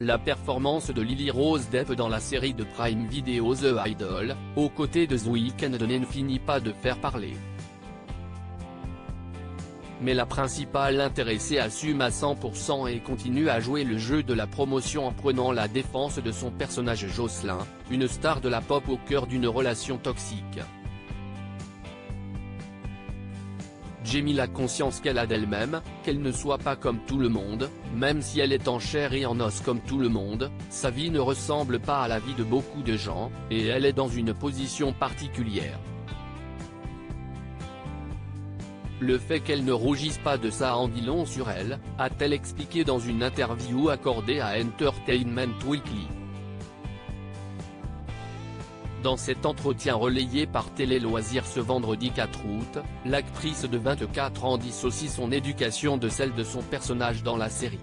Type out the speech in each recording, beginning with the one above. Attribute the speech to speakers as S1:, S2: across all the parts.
S1: la performance de Lily Rose Depp dans la série de Prime Video The Idol, aux côtés de The Weeknd ne finit pas de faire parler. Mais la principale intéressée assume à 100% et continue à jouer le jeu de la promotion en prenant la défense de son personnage Jocelyn, une star de la pop au cœur d'une relation toxique. Jamie a conscience qu'elle a d'elle-même, qu'elle ne soit pas comme tout le monde, même si elle est en chair et en os comme tout le monde, sa vie ne ressemble pas à la vie de beaucoup de gens, et elle est dans une position particulière. Le fait qu'elle ne rougisse pas de ça en dit long sur elle, a-t-elle expliqué dans une interview accordée à Entertainment Weekly. Dans cet entretien relayé par Télé Loisirs ce vendredi 4 août, l'actrice de 24 ans dissocie son éducation de celle de son personnage dans la série.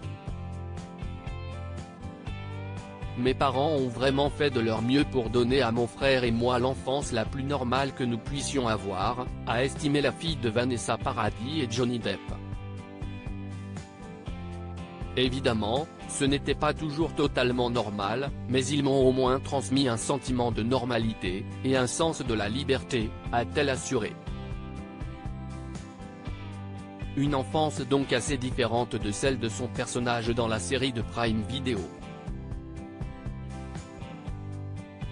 S1: Mes parents ont vraiment fait de leur mieux pour donner à mon frère et moi l'enfance la plus normale que nous puissions avoir, a estimé la fille de Vanessa Paradis et Johnny Depp. Évidemment, ce n'était pas toujours totalement normal, mais ils m'ont au moins transmis un sentiment de normalité, et un sens de la liberté, a-t-elle assuré. Une enfance donc assez différente de celle de son personnage dans la série de Prime Video.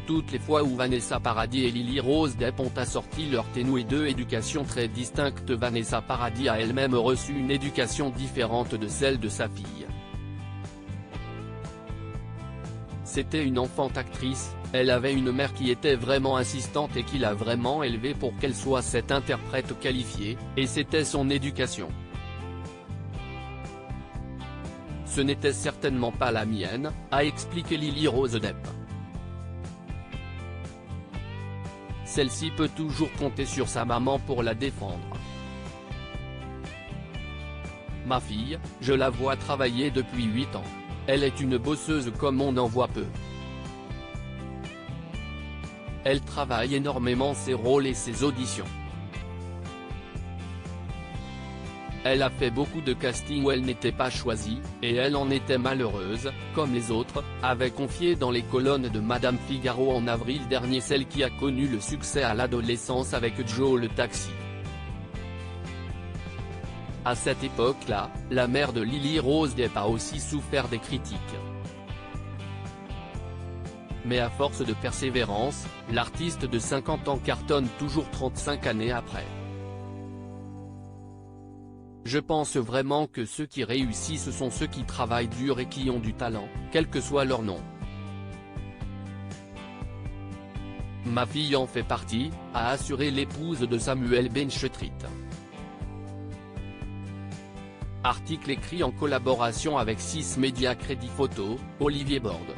S1: Toutes les fois où Vanessa Paradis et Lily Rose Depp ont assorti leur ténoué deux éducations très distinctes, Vanessa Paradis a elle-même reçu une éducation différente de celle de sa fille. C'était une enfant actrice, elle avait une mère qui était vraiment insistante et qui l'a vraiment élevée pour qu'elle soit cette interprète qualifiée, et c'était son éducation. Ce n'était certainement pas la mienne, a expliqué Lily Rose Depp. Celle-ci peut toujours compter sur sa maman pour la défendre. Ma fille, je la vois travailler depuis 8 ans. Elle est une bosseuse comme on en voit peu. Elle travaille énormément ses rôles et ses auditions. Elle a fait beaucoup de castings où elle n'était pas choisie, et elle en était malheureuse, comme les autres, avait confié dans les colonnes de Madame Figaro en avril dernier celle qui a connu le succès à l'adolescence avec Joe le taxi. À cette époque-là, la mère de Lily Rose Depp a aussi souffert des critiques. Mais à force de persévérance, l'artiste de 50 ans cartonne toujours 35 années après. Je pense vraiment que ceux qui réussissent sont ceux qui travaillent dur et qui ont du talent, quel que soit leur nom. Ma fille en fait partie, a assuré l'épouse de Samuel Benchetrit. Article écrit en collaboration avec 6 médias Crédit Photo, Olivier Borde.